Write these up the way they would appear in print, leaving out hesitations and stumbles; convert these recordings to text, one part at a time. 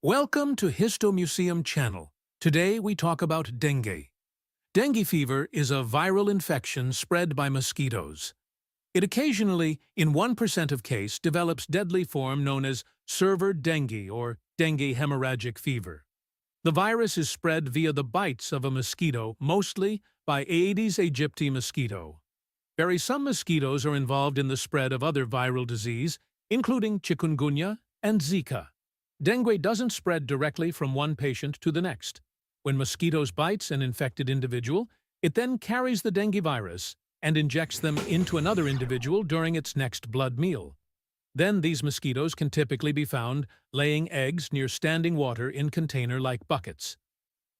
Welcome to Histomuseum channel. Today we talk about dengue. Dengue fever is a viral infection spread by mosquitoes. It occasionally, in 1% of case, develops deadly form known as severe dengue or dengue hemorrhagic fever. The virus is spread via the bites of a mosquito, mostly by Aedes aegypti mosquito. Some mosquitoes are involved in the spread of other viral disease, including chikungunya and Zika. Dengue doesn't spread directly from one patient to the next. When mosquitoes bites an infected individual, it then carries the dengue virus and injects them into another individual during its next blood meal. Then these mosquitoes can typically be found laying eggs near standing water in container-like buckets.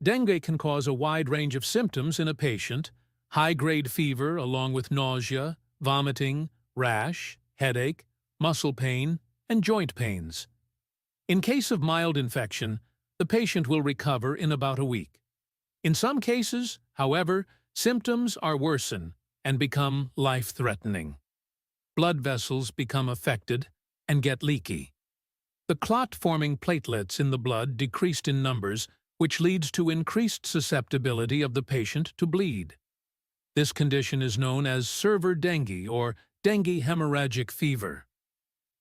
Dengue can cause a wide range of symptoms in a patient: high-grade fever along with nausea, vomiting, rash, headache, muscle pain, and joint pains. In case of mild infection, the patient will recover in about a week. In some cases, however, symptoms are worsen and become life-threatening. Blood vessels become affected and get leaky. The clot-forming platelets in the blood decreased in numbers, which leads to increased susceptibility of the patient to bleed. This condition is known as severe dengue or dengue hemorrhagic fever.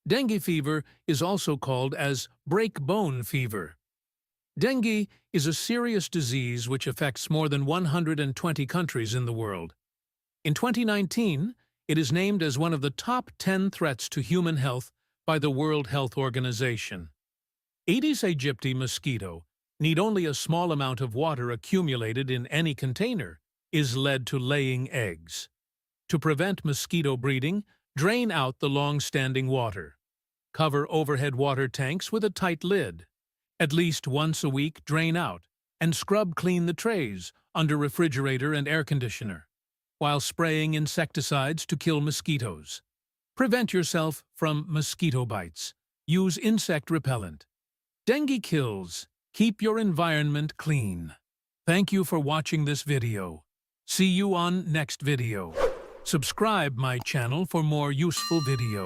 Dengue fever is also called as break-bone fever. Dengue is a serious disease which affects more than 120 countries in the world. In 2019, it is named as one of the top 10 threats to human health by the World Health Organization. Aedes aegypti mosquito need only a small amount of water accumulated in any container is led to laying eggs. To prevent mosquito breeding, drain out the long-standing water. Cover overhead water tanks with a tight lid. At least once a week, drain out and scrub clean the trays under refrigerator and air conditioner, while spraying insecticides to kill mosquitoes. Prevent yourself from mosquito bites. Use insect repellent. Dengue kills. Keep your environment clean. Thank you for watching this video. See you on next video. Subscribe my channel for more useful videos.